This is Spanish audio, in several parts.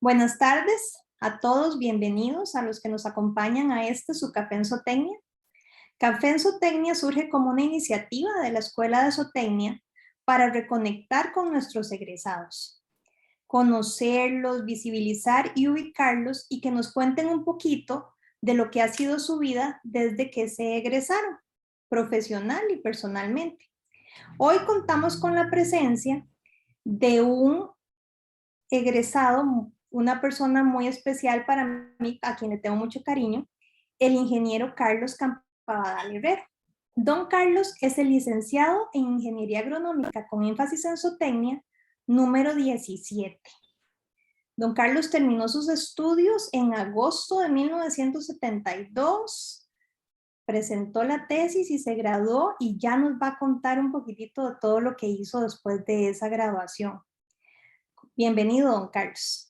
Buenas tardes a todos, bienvenidos a los que nos acompañan a su Café en Zootecnia. Café en Zootecnia surge como una iniciativa de la Escuela de Zootecnia para reconectar con nuestros egresados, conocerlos, visibilizar y ubicarlos y que nos cuenten un poquito de lo que ha sido su vida desde que se egresaron, profesional y personalmente. Hoy contamos con la presencia de un egresado, una persona muy especial para mí, a quien le tengo mucho cariño, el ingeniero Carlos Campabadal Herrero. Don Carlos es el licenciado en Ingeniería Agronómica con énfasis en zootecnia, número 17. Don Carlos terminó sus estudios en agosto de 1972, presentó la tesis y se graduó y ya nos va a contar un poquitito de todo lo que hizo después de esa graduación. Bienvenido, don Carlos.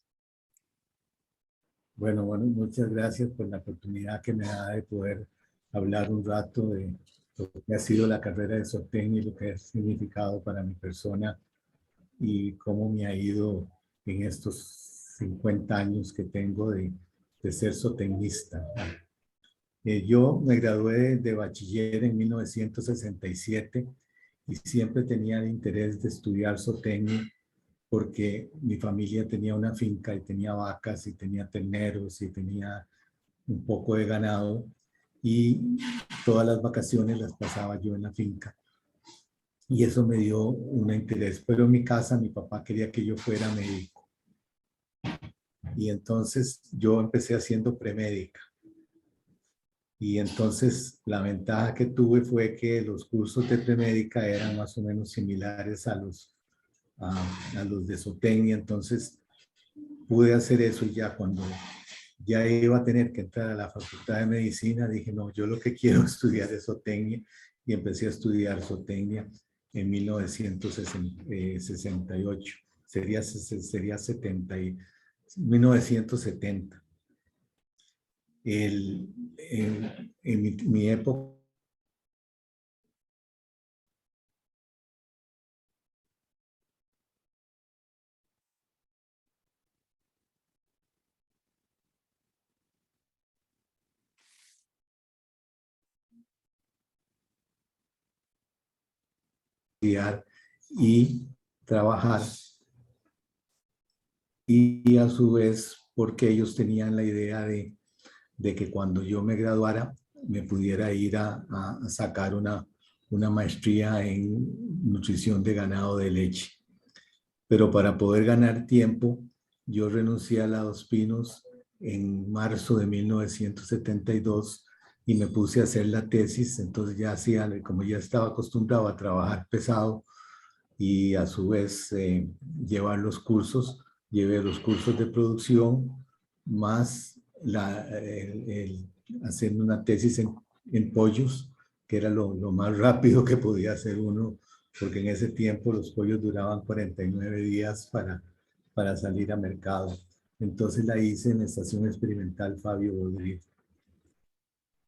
Bueno, muchas gracias por la oportunidad que me da de poder hablar un rato de lo que ha sido la carrera de zootecnia y lo que ha significado para mi persona y cómo me ha ido en estos 50 años que tengo de ser zootecnista. Yo me gradué de bachiller en 1967 y siempre tenía el interés de estudiar zootecnia porque mi familia tenía una finca y tenía vacas y tenía terneros y tenía un poco de ganado y todas las vacaciones las pasaba yo en la finca. Y eso me dio un interés, pero en mi casa mi papá quería que yo fuera médico. Y entonces yo empecé haciendo premédica. Y entonces la ventaja que tuve fue que los cursos de premédica eran más o menos similares a los de zootecnia. Entonces pude hacer eso y ya cuando ya iba a tener que entrar a la Facultad de Medicina, dije, no, yo lo que quiero estudiar es zootecnia y empecé a estudiar zootecnia en 1968. Sería 1970. En mi época, estudiar y trabajar, y a su vez porque ellos tenían la idea de que cuando yo me graduara me pudiera ir a sacar una maestría en nutrición de ganado de leche. Pero para poder ganar tiempo, yo renuncié a la Dos Pinos en marzo de 1972 y me puse a hacer la tesis. Entonces ya hacía, como ya estaba acostumbrado a trabajar pesado y a su vez llevar los cursos, llevé los cursos de producción más haciendo una tesis en pollos, que era lo más rápido que podía hacer uno, porque en ese tiempo los pollos duraban 49 días para salir a mercado. Entonces la hice en la Estación Experimental Fabio Rodríguez.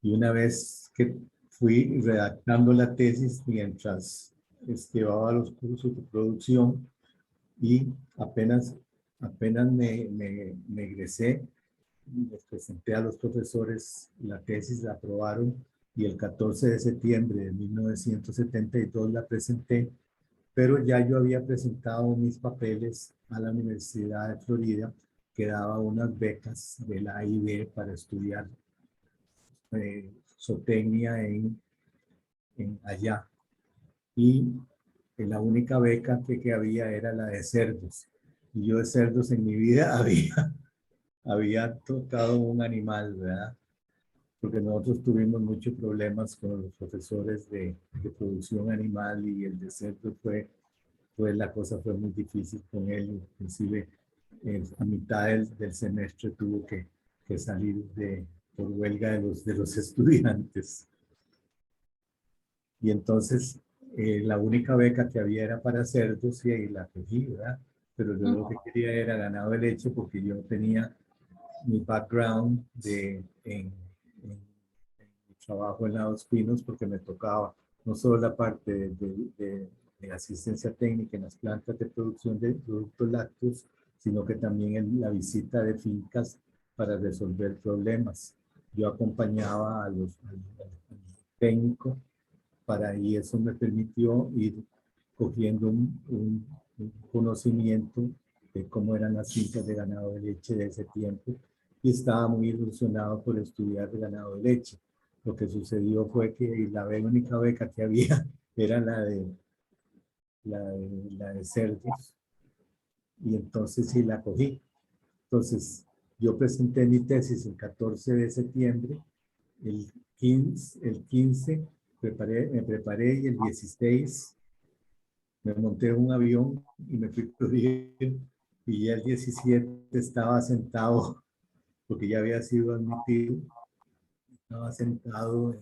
Y una vez que fui redactando la tesis mientras llevaba los cursos de producción y apenas me egresé, les presenté a los profesores la tesis, la aprobaron y el 14 de septiembre de 1972 la presenté, pero ya yo había presentado mis papeles a la Universidad de Florida, que daba unas becas de la AIB para estudiar zootecnia allá. Y la única beca que había era la de cerdos. Y yo de cerdos en mi vida había tocado un animal, ¿verdad? Porque nosotros tuvimos muchos problemas con los profesores de producción animal y el de cerdos la cosa fue muy difícil con él. Inclusive a mitad del semestre tuvo que salir por huelga de los estudiantes. Y entonces la única beca que había era para cerdos y la cogí, ¿verdad? Pero yo lo que quería era ganado de leche porque yo tenía mi background en trabajo en la Dos Pinos, porque me tocaba no solo la parte de asistencia técnica en las plantas de producción de productos lácteos, sino que también en la visita de fincas para resolver problemas. Yo acompañaba al técnico y eso me permitió ir cogiendo un conocimiento de cómo eran las fincas de ganado de leche de ese tiempo y estaba muy ilusionado por estudiar de ganado de leche. Lo que sucedió fue que la única beca que había era la de cerdos y entonces sí la cogí. Entonces yo presenté mi tesis el 14 de septiembre, el 15 me preparé y el 16 me monté en un avión y me fui a cubrir y ya el 17 estaba sentado, porque ya había sido admitido, estaba sentado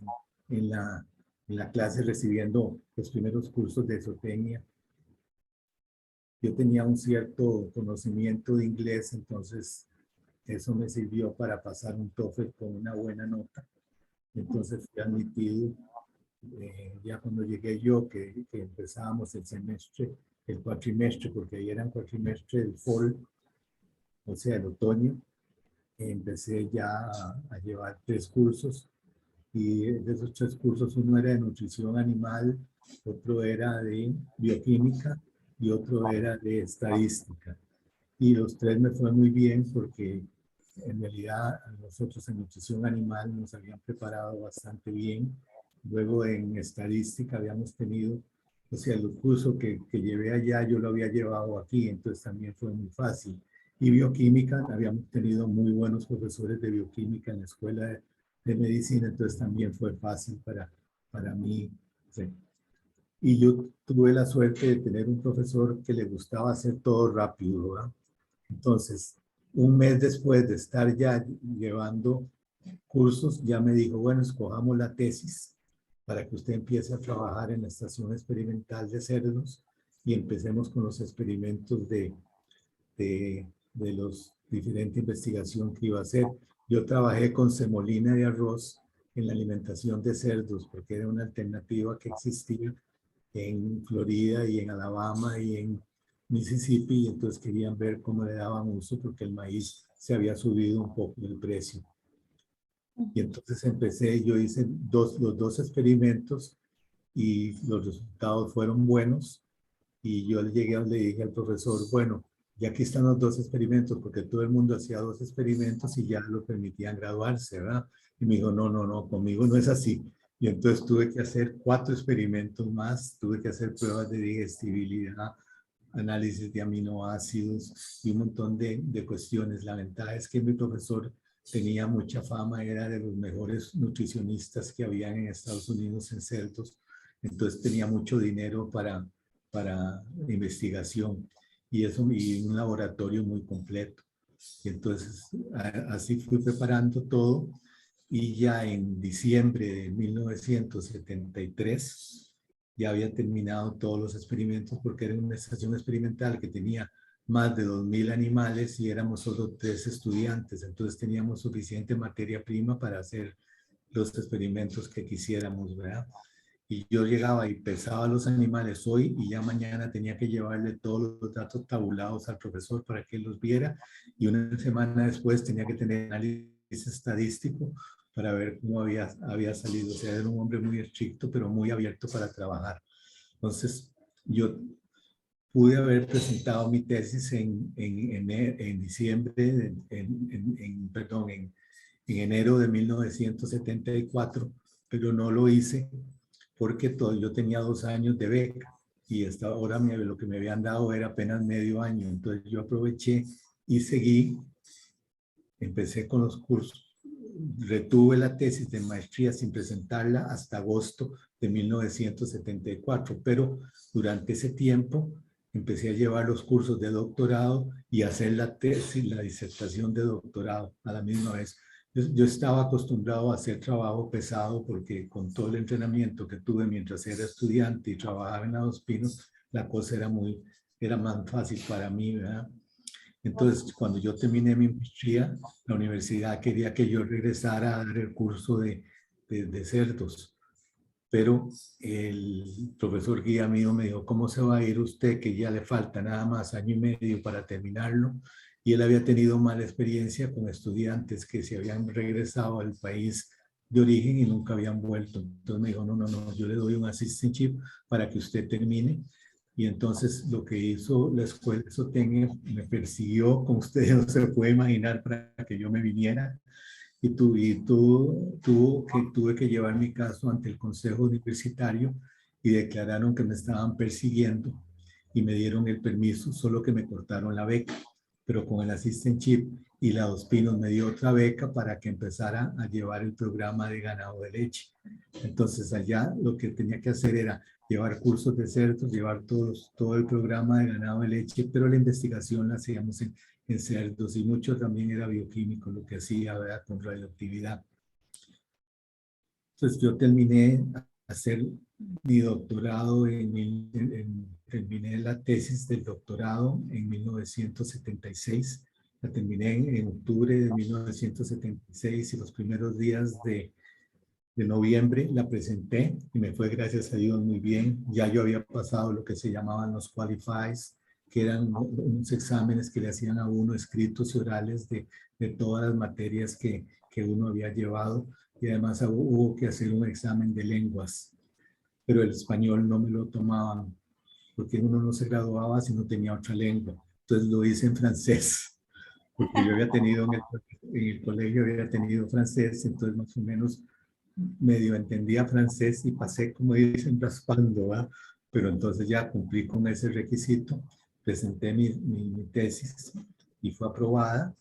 en la clase recibiendo los primeros cursos de zootecnia. Yo tenía un cierto conocimiento de inglés, entonces eso me sirvió para pasar un TOEFL con una buena nota. Entonces fui admitido. Ya cuando llegué yo, que empezábamos el semestre, el cuatrimestre, porque ahí eran cuatrimestre del fall, o sea, el otoño, empecé ya a llevar 3 cursos y de esos 3 cursos uno era de nutrición animal, otro era de bioquímica y otro era de estadística. Y los 3 me fue muy bien porque en realidad nosotros en nutrición animal nos habían preparado bastante bien. Luego en estadística habíamos tenido, o sea, el curso que llevé allá yo lo había llevado aquí, entonces también fue muy fácil. Y bioquímica, habíamos tenido muy buenos profesores de bioquímica en la escuela de medicina, entonces también fue fácil para mí. Sí. Y yo tuve la suerte de tener un profesor que le gustaba hacer todo rápido, ¿verdad? Entonces, un mes después de estar ya llevando cursos, ya me dijo, bueno, escojamos la tesis para que usted empiece a trabajar en la estación experimental de cerdos y empecemos con los experimentos de los diferentes investigación que iba a hacer. Yo trabajé con semolina de arroz en la alimentación de cerdos porque era una alternativa que existía en Florida y en Alabama y en Mississippi, y entonces querían ver cómo le daban uso porque el maíz se había subido un poco el precio. Y entonces yo hice los 2 experimentos y los resultados fueron buenos. Y yo le dije al profesor, bueno, ya aquí están los 2 experimentos, porque todo el mundo hacía 2 experimentos y ya lo permitían graduarse, ¿verdad? Y me dijo, no, no, no, conmigo no es así. Y entonces tuve que hacer 4 experimentos más, tuve que hacer pruebas de digestibilidad, análisis de aminoácidos y un montón de cuestiones. La ventaja es que mi profesor tenía mucha fama, era de los mejores nutricionistas que habían en Estados Unidos en cerdos, entonces tenía mucho dinero para investigación y un laboratorio muy completo. Y entonces así fui preparando todo y ya en diciembre de 1973 ya había terminado todos los experimentos porque era una estación experimental que tenía más de 2.000 animales y éramos solo 3 estudiantes, entonces teníamos suficiente materia prima para hacer los experimentos que quisiéramos, ¿verdad? Y yo llegaba y pesaba los animales hoy y ya mañana tenía que llevarle todos los datos tabulados al profesor para que él los viera y una semana después tenía que tener análisis estadístico para ver cómo había salido. O sea, era un hombre muy estricto, pero muy abierto para trabajar. Entonces, yo pude haber presentado mi tesis en diciembre, perdón, en enero de 1974, pero no lo hice porque yo tenía 2 años de beca y esta hora lo que me habían dado era apenas medio año. Entonces yo aproveché y seguí, empecé con los cursos, retuve la tesis de maestría sin presentarla hasta agosto de 1974, pero durante ese tiempo empecé a llevar los cursos de doctorado y hacer la tesis, la disertación de doctorado a la misma vez. Yo estaba acostumbrado a hacer trabajo pesado porque con todo el entrenamiento que tuve mientras era estudiante y trabajaba en Dos Pinos, la cosa era más fácil para mí, ¿verdad? Entonces, cuando yo terminé mi maestría, la universidad quería que yo regresara a dar el curso de cerdos. pero el profesor guía mío me dijo, ¿cómo se va a ir usted que ya le falta nada más año y medio para terminarlo? Y él había tenido mala experiencia con estudiantes que se habían regresado al país de origen y nunca habían vuelto. Entonces me dijo, no, no, no, yo le doy un assistantship para que usted termine. Y entonces lo que hizo la escuela Sotengue me persiguió, como usted no se puede imaginar, para que yo me viniera tuve que llevar mi caso ante el Consejo Universitario y declararon que me estaban persiguiendo y me dieron el permiso, solo que me cortaron la beca, pero con el assistantship y la Dos Pinos me dio otra beca para que empezara a llevar el programa de ganado de leche. Entonces allá lo que tenía que hacer era llevar cursos de cerdos, llevar todo el programa de ganado de leche, pero la investigación la hacíamos en cerdos y mucho también era bioquímico lo que hacía, ¿verdad? Con radioactividad. Entonces yo terminé a hacer mi doctorado, terminé la tesis del doctorado en 1976. La terminé en octubre de 1976 y los primeros días de noviembre la presenté y me fue, gracias a Dios, muy bien. Ya yo había pasado lo que se llamaban los qualifies, que eran unos exámenes que le hacían a uno escritos y orales de todas las materias que uno había llevado, y además hubo que hacer un examen de lenguas, pero el español no me lo tomaban porque uno no se graduaba si no tenía otra lengua. Entonces lo hice en francés, porque yo había tenido en el colegio, había tenido francés, entonces más o menos medio entendía francés y pasé, como dicen, raspando, ¿verdad? Pero entonces ya cumplí con ese requisito, presenté mi tesis y fue aprobada,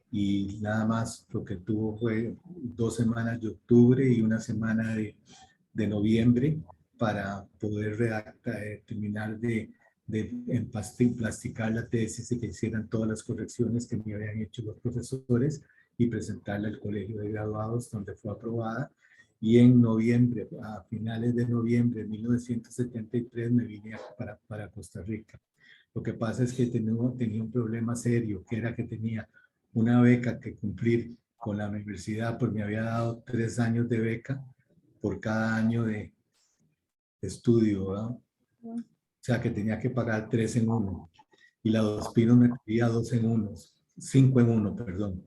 y nada más lo que tuvo fue 2 semanas de octubre y una semana de noviembre para poder terminar de plasticar la tesis y que hicieran todas las correcciones que me habían hecho los profesores y presentarla al colegio de graduados donde fue aprobada. Y en noviembre, a finales de noviembre de 1973, me vine para Costa Rica. Lo que pasa es que tenía un problema serio, que era que tenía una beca que cumplir con la universidad, pues me había dado 3 años de beca por cada año de estudio, ¿verdad? O sea que tenía que pagar 3 en 1. Y la Dos Pinos me pedía 2 en 1, 5 en 1, perdón.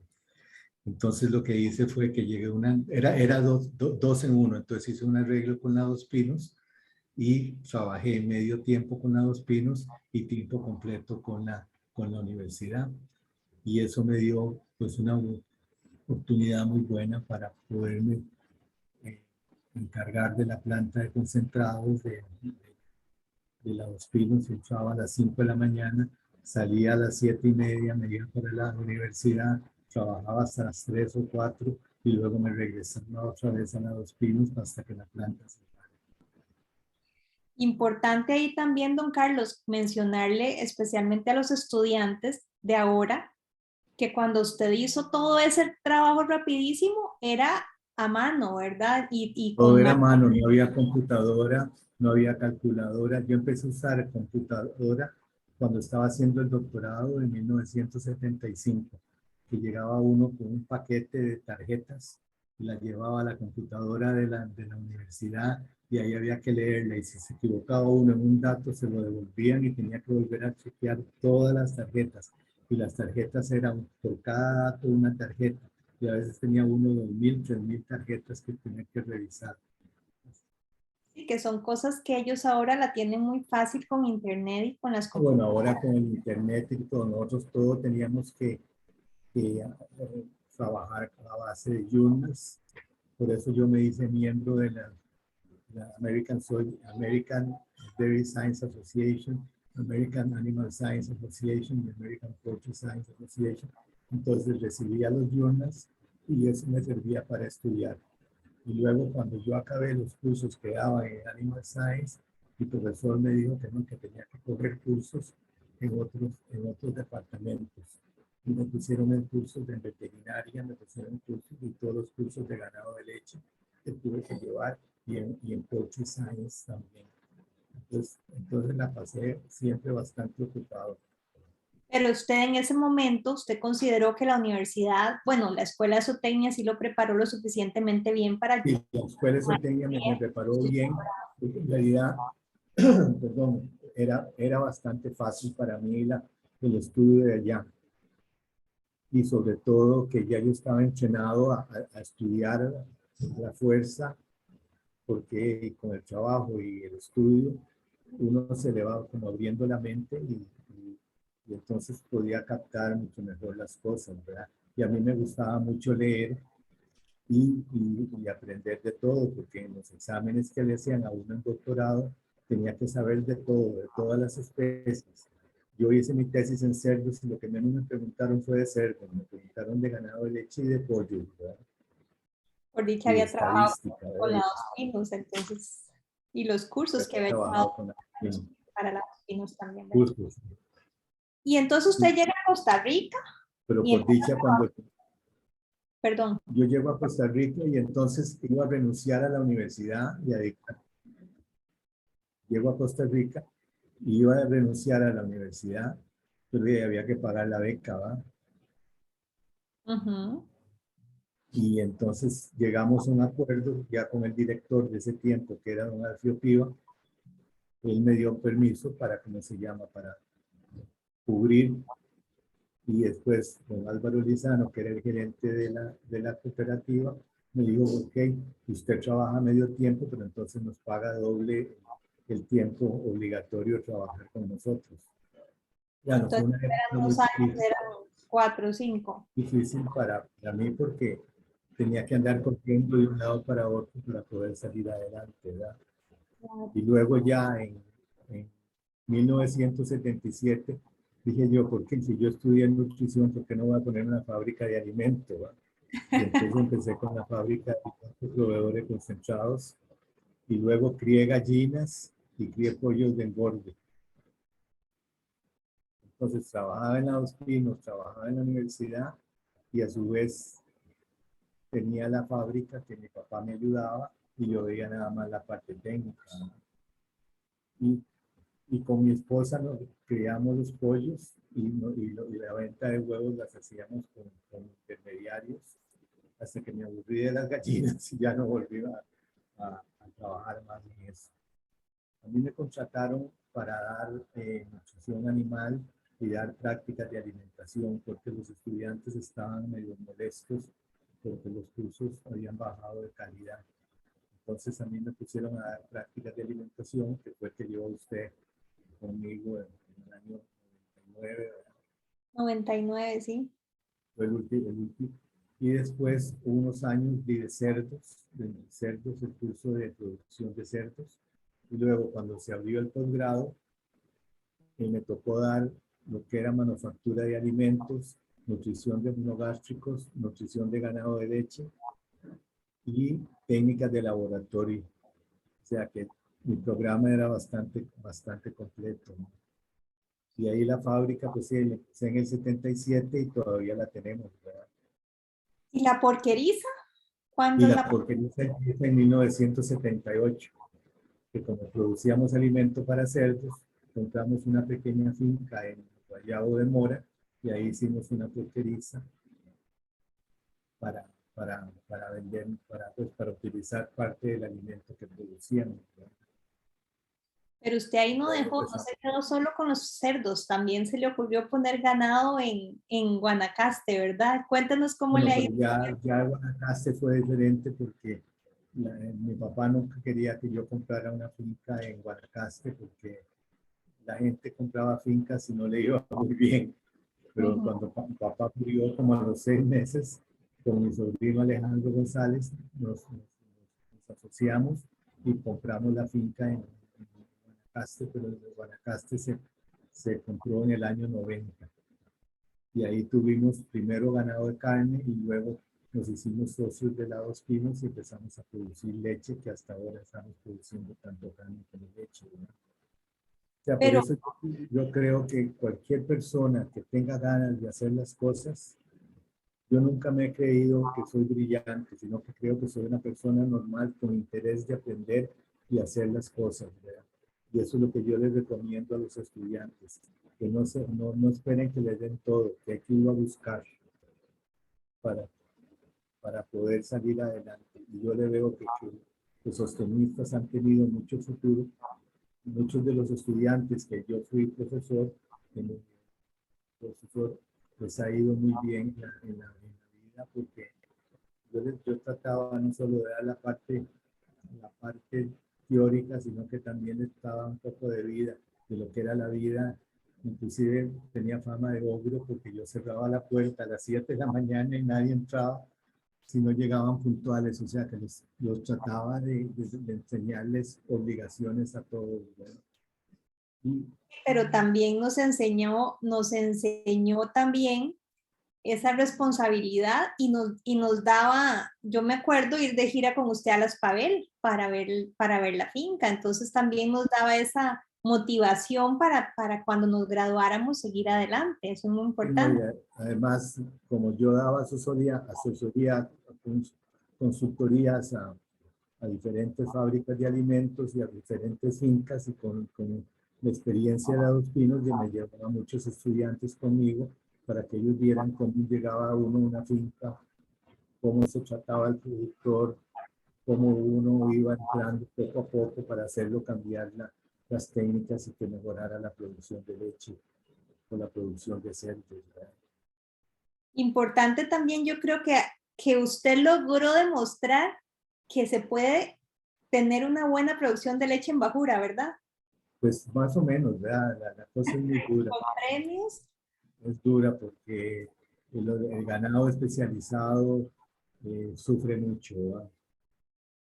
Entonces lo que hice fue que llegué era 2 en 1, entonces hice un arreglo con la Dos Pinos y trabajé medio tiempo con la Dos Pinos y tiempo completo con la universidad. Y eso me dio pues una oportunidad muy buena para poderme eh, encargar de la planta de concentrados de la Dos Pinos. Entraba a las 5 de la mañana, salía a las 7:30, me iba para la universidad, trabajaba hasta las 3 o 4 y luego me regresaba otra vez a la Dos Pinos hasta que la planta se... Importante ahí también, don Carlos, mencionarle especialmente a los estudiantes de ahora que cuando usted hizo todo ese trabajo rapidísimo era a mano, ¿verdad? Y Todo con era a máquinas. mano, no había computadora, no había calculadora. Yo empecé a usar computadora cuando estaba haciendo el doctorado en 1975, que llegaba uno con un paquete de tarjetas y las llevaba a la computadora de la universidad y ahí había que leerla, y si se equivocaba uno en un dato se lo devolvían y tenía que volver a chequear todas las tarjetas, y las tarjetas eran por cada dato una tarjeta, y a veces tenía uno 2.000, 3.000 tarjetas que tenía que revisar. Que son cosas que ellos ahora la tienen muy fácil con internet y con las Bueno, computadoras. ahora con el internet y todo, nosotros todo teníamos que trabajar a base de journals. Por eso yo me hice miembro de la American Dairy Science Association, American Animal Science Association y American Poultry Science Association. Entonces recibía los journals y eso me servía para estudiar. Y luego cuando yo acabé los cursos que daba en Animal Science, mi profesor me dijo que no, que tenía que coger cursos en otros departamentos. Y me pusieron en cursos de veterinaria, me pusieron cursos y todos los cursos de ganado de leche que tuve que llevar, y en Poultry Science también. Entonces la pasé siempre bastante ocupado. Pero usted en ese momento, usted consideró que la universidad, bueno, la escuela de zootecnia sí lo preparó lo suficientemente bien para Y la escuela de zootecnia me preparó bien, porque en realidad, perdón, era bastante fácil para mí el estudio de allá. Y sobre todo que ya yo estaba entrenado a estudiar la fuerza, porque con el trabajo y el estudio uno se le va como abriendo la mente y entonces podía captar mucho mejor las cosas, ¿verdad? Y a mí me gustaba mucho leer y aprender de todo, porque en los exámenes que le hacían a uno en doctorado tenía que saber de todo, de todas las especies. Yo hice mi tesis en cerdos y lo que menos me preguntaron fue de cerdos, me preguntaron de ganado de leche y de pollo, ¿verdad? por dicha Y de había trabajado estadística, con la ¿verdad? Dos Pinos, entonces, y los cursos que He había tomado trabajado con la, en para la Dos Pinos también, ¿verdad? cursos, Y entonces usted llega a Costa Rica pero y por dicha cuando perdón, yo llego a Costa Rica y entonces iba a renunciar a la universidad y llego a Costa Rica y iba a renunciar a la universidad, pero había que pagar la beca, ¿va? uh-huh. Y entonces llegamos a un acuerdo ya con el director de ese tiempo, que era don Alfio Piva. Él me dio permiso para, ¿cómo se llama?, para cubrir. Y después don Álvaro Lizano, que era el gerente de la cooperativa, me dijo, ok, usted trabaja medio tiempo, pero entonces nos paga doble el tiempo obligatorio de trabajar con nosotros. Ya no fue Entonces una época eran muy 2 años, difícil, eran 4 o 5. difícil para mí porque tenía que andar corriendo de un lado para otro para poder salir adelante, ¿verdad? Y luego ya en 1977 dije yo, ¿por qué si yo estudié nutrición, por qué no voy a poner una fábrica de alimento? ¿Va? Y entonces empecé con la fábrica de proveedores concentrados y luego crié gallinas y crié pollos de engorde. Entonces trabajaba en la Dos Pinos, trabajaba en la universidad y a su vez tenía la fábrica que mi papá me ayudaba y yo veía nada más la parte técnica. Y, y con mi esposa nos criamos los pollos y la venta de huevos las hacíamos con intermediarios hasta que me aburrí de las gallinas y ya no volví a trabajar más en eso. A mí me contrataron para dar nutrición animal y dar prácticas de alimentación porque los estudiantes estaban medio molestos porque los cursos habían bajado de calidad. Entonces a mí me pusieron a dar prácticas de alimentación, que fue que llevó usted conmigo en el año 99, ¿verdad? 99, sí. Fue el último. Y después unos años di de cerdos, el curso de producción de cerdos. Y luego cuando se abrió el posgrado, me tocó dar lo que era manufactura de alimentos, nutrición de monogástricos, nutrición de ganado de leche y técnicas de laboratorio. O sea que mi programa era bastante completo, ¿no? Y ahí la fábrica, pues sí, empecé en el 77 y todavía la tenemos, ¿verdad? ¿Y la porqueriza? Y ¿Cuándo la la porquería se empieza en 1978, que como producíamos alimento para cerdos, compramos una pequeña finca en Guayabo de Mora y ahí hicimos una porqueriza para, para vender, pues, para utilizar parte del alimento que producíamos, ¿verdad? Pero usted ahí no Luego dejó, no empezamos. se quedó solo con los cerdos, también se le ocurrió poner ganado en Guanacaste, ¿verdad? Cuéntanos cómo le Bueno, ha pero ido. ya Guanacaste fue diferente porque mi papá nunca quería que yo comprara una finca en Guanacaste porque la gente compraba fincas y no le iba muy bien. Pero Ujú. cuando papá murió como a los 6 meses, con mi sobrino Alejandro González, nos asociamos y compramos la finca en Guanacaste, pero en Guanacaste se compró en el año 90. Y ahí tuvimos primero ganado de carne y luego nos hicimos socios de la Dos Pinos y empezamos a producir leche, que hasta ahora estamos produciendo tanto carne como leche, ¿verdad? O sea, por Pero, eso yo creo que cualquier persona que tenga ganas de hacer las cosas, yo nunca me he creído que soy brillante, sino que creo que soy una persona normal con interés de aprender y hacer las cosas, ¿verdad? Y eso es lo que yo les recomiendo a los estudiantes, que no esperen que les den todo, que hay que ir a buscar para, para poder salir adelante. Y yo le veo que los sostenistas han tenido mucho futuro. Muchos de los estudiantes que yo fui profesor, profesor les ha ido muy bien en la vida porque yo trataba no solo de dar la parte teórica, sino que también les daba un poco de vida, de lo que era la vida. Inclusive tenía fama de ogro porque yo cerraba la puerta a las 7 de la mañana y nadie entraba si no llegaban puntuales, o sea que los trataba de enseñarles obligaciones a todos. ¿Verdad? Pero también nos enseñó también esa responsabilidad y nos daba, yo me acuerdo ir de gira con usted a Las Pavel para ver la finca, entonces también nos daba esa motivación para cuando nos graduáramos seguir adelante, eso es muy importante. Además, como yo daba asesoría, consultorías a diferentes fábricas de alimentos y a diferentes fincas y con la experiencia de Dos Pinos, yo me llevaba a muchos estudiantes conmigo para que ellos vieran cómo llegaba uno a una finca, cómo se trataba el productor, cómo uno iba entrando poco a poco para hacerlo cambiar las técnicas y que mejorara la producción de leche o la producción de cerdos. Importante también, yo creo que usted logró demostrar que se puede tener una buena producción de leche en bajura, ¿verdad? Pues más o menos, ¿verdad? La cosa es muy dura. Con premios. Es dura porque el ganado especializado sufre mucho, ¿verdad?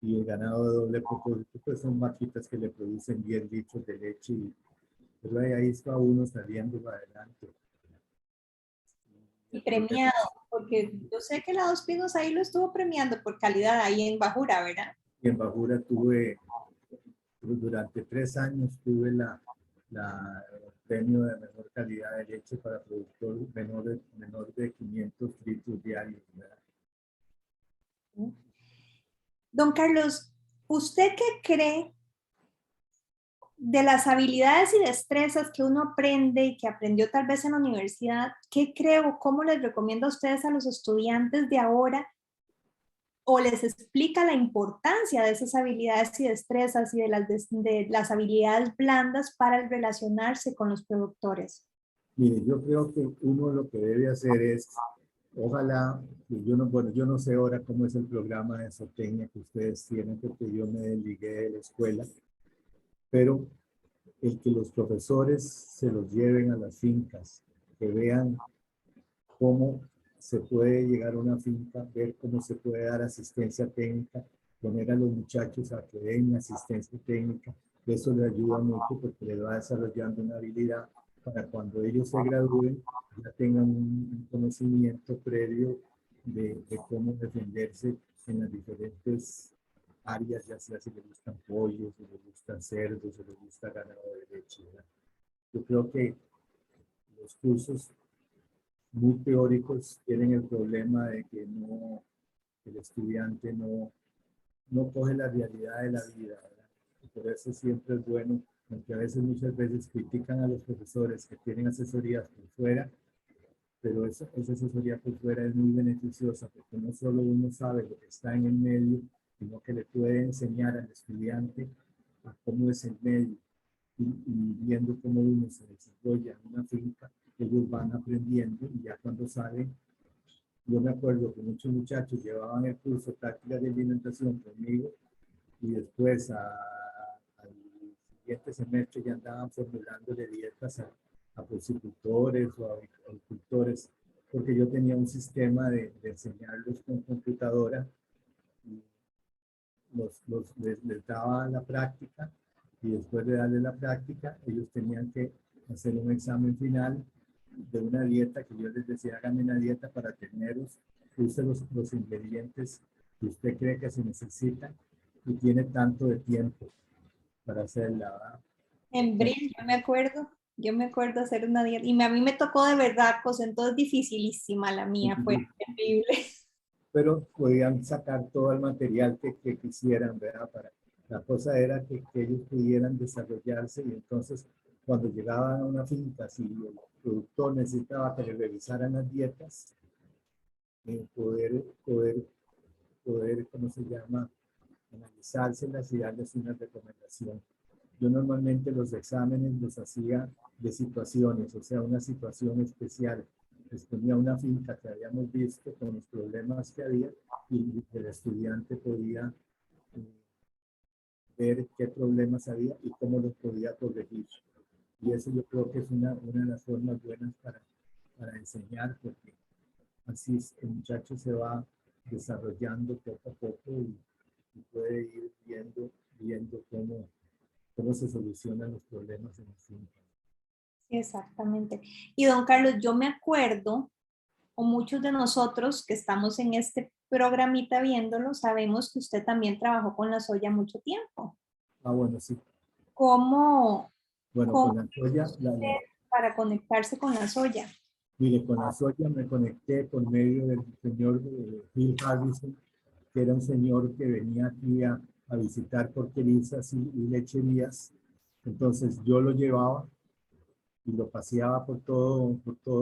Y el ganado de doble propósito pues son vaquitas que le producen 10 litros de leche pero ahí está uno saliendo para adelante. Y premiado, porque yo sé que la Dos Pinos ahí lo estuvo premiando por calidad ahí en Bajura, ¿verdad? Y en Bajura durante 3 años tuve el premio de mejor calidad de leche para productor menor de 500 litros diarios, ¿verdad? Don Carlos, ¿usted qué cree de las habilidades y destrezas que uno aprende y que aprendió tal vez en la universidad? ¿Qué creo, cómo les recomienda a ustedes a los estudiantes de ahora o les explica la importancia de esas habilidades y destrezas y de las habilidades blandas para el relacionarse con los productores? Mire, yo creo que uno lo que debe hacer es, ojalá, yo no sé ahora cómo es el programa de zootecnia que ustedes tienen, porque yo me desligué de la escuela, pero el que los profesores se los lleven a las fincas, que vean cómo se puede llegar a una finca, ver cómo se puede dar asistencia técnica, poner a los muchachos a que den asistencia técnica, eso les ayuda mucho porque les va desarrollando una habilidad para cuando ellos se gradúen ya tengan un conocimiento previo de cómo defenderse en las diferentes áreas, ya sea si les gustan pollos, si les gustan cerdos, si les gusta ganado de leche. ¿Verdad? Yo creo que los cursos muy teóricos tienen el problema de que el estudiante no coge la realidad de la vida, ¿verdad? Y por eso siempre es bueno, aunque a veces muchas veces critican a los profesores que tienen asesorías por fuera, pero esa asesoría por fuera es muy beneficiosa porque no solo uno sabe lo que está en el medio, sino que le puede enseñar al estudiante a cómo es el medio y viendo cómo uno se desarrolla en una finca, ellos van aprendiendo y ya cuando salen, yo me acuerdo que muchos muchachos llevaban el curso táctica de alimentación conmigo y después al siguiente semestre ya andaban formulándole dietas a porcicultores o a agricultores, porque yo tenía un sistema de enseñarlos con computadora y les daba la práctica y después de darle la práctica, ellos tenían que hacer un examen final de una dieta que yo les decía, háganme una dieta para teneros, use los ingredientes que usted cree que se necesitan y tiene tanto de tiempo para hacerla. ¿Verdad? En Brill, yo me acuerdo hacer una dieta, y a mí me tocó de verdad, cosa entonces dificilísima la mía, fue terrible. Pero podían sacar todo el material que quisieran, ¿verdad? La cosa era que ellos pudieran desarrollarse y entonces cuando llegaban a una finca, si el productor necesitaba que le revisaran las dietas, poder, ¿cómo se llama?, analizárselas y darles una recomendación. Yo normalmente los exámenes los hacía de situaciones, o sea, una situación especial. Les ponía una finca que habíamos visto con los problemas que había y el estudiante podía ver qué problemas había y cómo los podía corregir. Y eso yo creo que es una de las formas buenas para enseñar, porque así el muchacho se va desarrollando poco a poco y puede ir viendo cómo se solucionan los problemas en la finca. Exactamente. Y don Carlos, yo me acuerdo, o muchos de nosotros que estamos en este programita viéndolo, sabemos que usted también trabajó con la soya mucho tiempo. Ah, bueno, sí. ¿Cómo, Bueno, cómo con la soya, para conectarse con la soya? mire, con la soya me conecté por medio del señor Phil Harrison, que era un señor que venía aquí a visitar porquerizas y lecherías. Entonces yo lo llevaba y lo paseaba por todo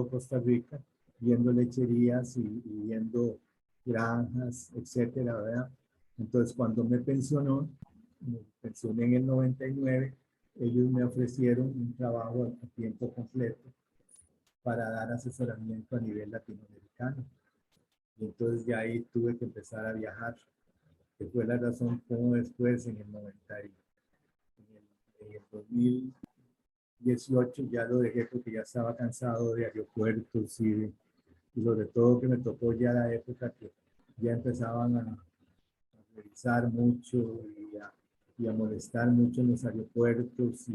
Costa Rica, viendo lecherías y viendo granjas, etcétera, ¿verdad? Entonces, cuando me pensioné en el 99, ellos me ofrecieron un trabajo a tiempo completo para dar asesoramiento a nivel latinoamericano. Y entonces ya ahí tuve que empezar a viajar, que fue la razón como después, en el 2018 ya lo dejé porque ya estaba cansado de aeropuertos y sobre todo que me tocó ya la época que ya empezaban a revisar mucho y a molestar mucho en los aeropuertos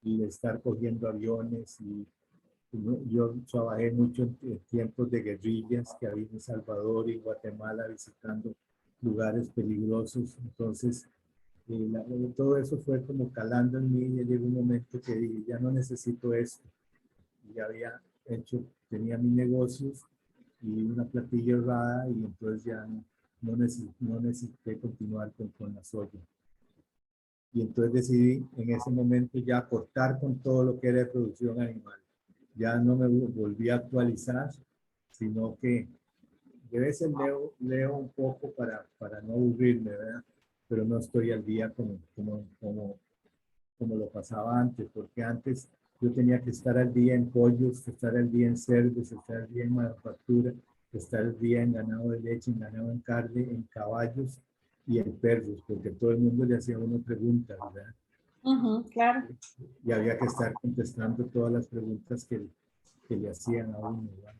y estar cogiendo aviones yo trabajé mucho en tiempos de guerrillas que había en El Salvador y Guatemala visitando lugares peligrosos. Entonces, todo eso fue como calando en mí y llegó un momento que dije, ya no necesito esto. Y ya tenía mis negocios y una platilla ahorrada y entonces ya no necesité continuar con la soya. Y entonces decidí en ese momento ya cortar con todo lo que era de producción animal. Ya no me volví a actualizar, sino que de veces leo un poco para no aburrirme, ¿verdad? Pero no estoy al día como lo pasaba antes, porque antes yo tenía que estar al día en pollos, estar al día en cerdos, estar al día en manufactura, estar al día en ganado de leche, en ganado en carne, en caballos y en perros, porque todo el mundo le hacía a uno preguntas, ¿verdad? Claro. Y había que estar contestando todas las preguntas que le hacían a uno, ¿verdad?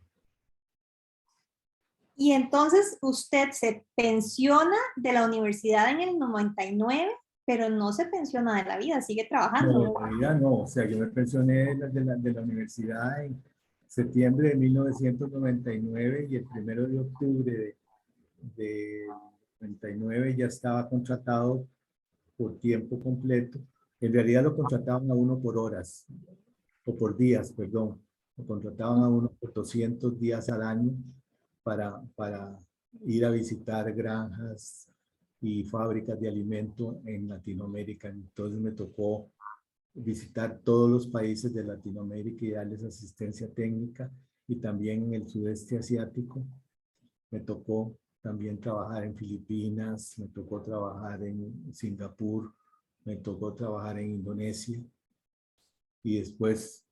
Y entonces usted se pensiona de la universidad en el 99, pero no se pensiona de la vida, sigue trabajando, No, en ¿verdad? realidad no, o sea, yo me pensioné de la universidad en septiembre de 1999 y el 1 de octubre de 99 ya estaba contratado por tiempo completo. En realidad lo contrataban a uno por horas, o por días, perdón. Lo contrataban a uno por 200 días al año para ir a visitar granjas y fábricas de alimento en Latinoamérica. Entonces me tocó visitar todos los países de Latinoamérica y darles asistencia técnica y también en el sudeste asiático. Me tocó también trabajar en Filipinas, me tocó trabajar en Singapur, me tocó trabajar en Indonesia y después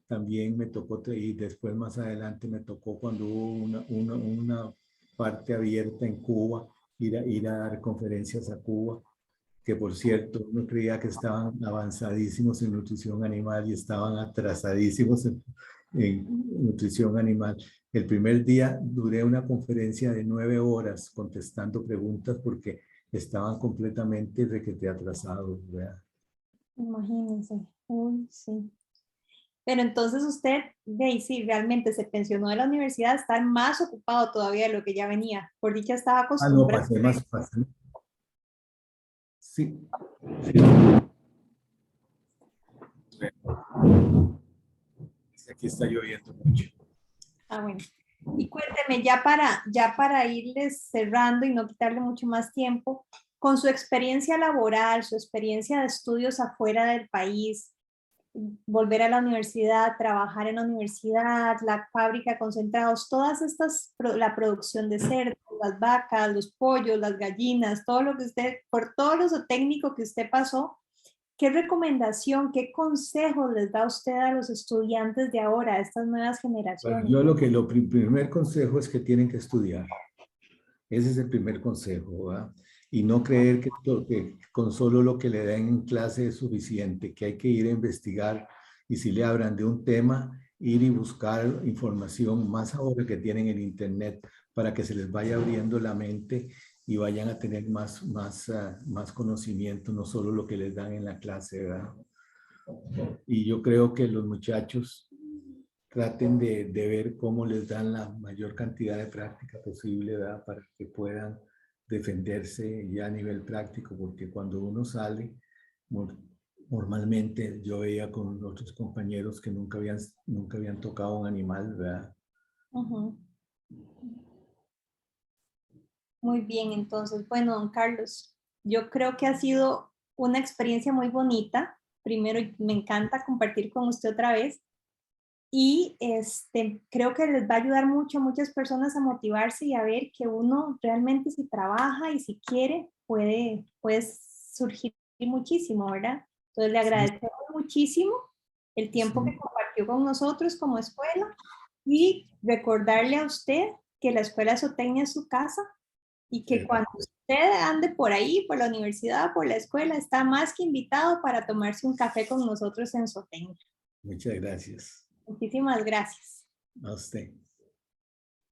también me tocó, y después más adelante me tocó cuando hubo una parte abierta en Cuba, ir a dar conferencias a Cuba, que por cierto uno creía que estaban avanzadísimos en nutrición animal y estaban atrasadísimos en nutrición animal. El primer día duré una conferencia de 9 horas contestando preguntas porque estaban completamente requete atrasados, ¿verdad? Imagínense. Uy, sí. Pero entonces usted, de ahí sí, realmente se pensionó de la universidad, está más ocupado todavía de lo que ya venía. Por dicha estaba Ah, no, acostumbrado. pasé más fácil. Sí, sí. Aquí está lloviendo mucho. Ah, bueno. Y cuénteme, ya para irles cerrando y no quitarle mucho más tiempo, con su experiencia laboral, su experiencia de estudios afuera del país, volver a la universidad, trabajar en la universidad, la fábrica de concentrados, todas estas, la producción de cerdos, las vacas, los pollos, las gallinas, todo lo que usted, por todo lo técnico que usted pasó, ¿qué recomendación, qué consejo les da usted a los estudiantes de ahora, a estas nuevas Bueno, generaciones? yo primer consejo es que tienen que estudiar. Ese es el primer consejo, ¿verdad? Y no creer que con solo lo que le den en clase es suficiente, que hay que ir a investigar y si le hablan de un tema, ir y buscar información más ahora que tienen en internet para que se les vaya abriendo la mente y vayan a tener más conocimiento, no solo lo que les dan en la clase, ¿verdad? Y yo creo que los muchachos traten de ver cómo les dan la mayor cantidad de práctica posible, ¿verdad? Para que puedan defenderse ya a nivel práctico, porque cuando uno sale, normalmente yo veía con otros compañeros que nunca habían tocado un animal, ¿verdad? Uh-huh. Muy bien, entonces, bueno, don Carlos, yo creo que ha sido una experiencia muy bonita. Primero, me encanta compartir con usted otra vez y creo que les va a ayudar mucho a muchas personas a motivarse y a ver que uno realmente si trabaja y si quiere puede surgir muchísimo, ¿verdad? Entonces le Sí, agradecemos muchísimo el tiempo que sí, compartió con nosotros como escuela y recordarle a usted que la Escuela Zootecnia es su casa y que cuando usted ande por ahí, por la universidad, por la escuela, está más que invitado para tomarse un café con nosotros en Zootecnia. muchas gracias Muchísimas gracias. a usted.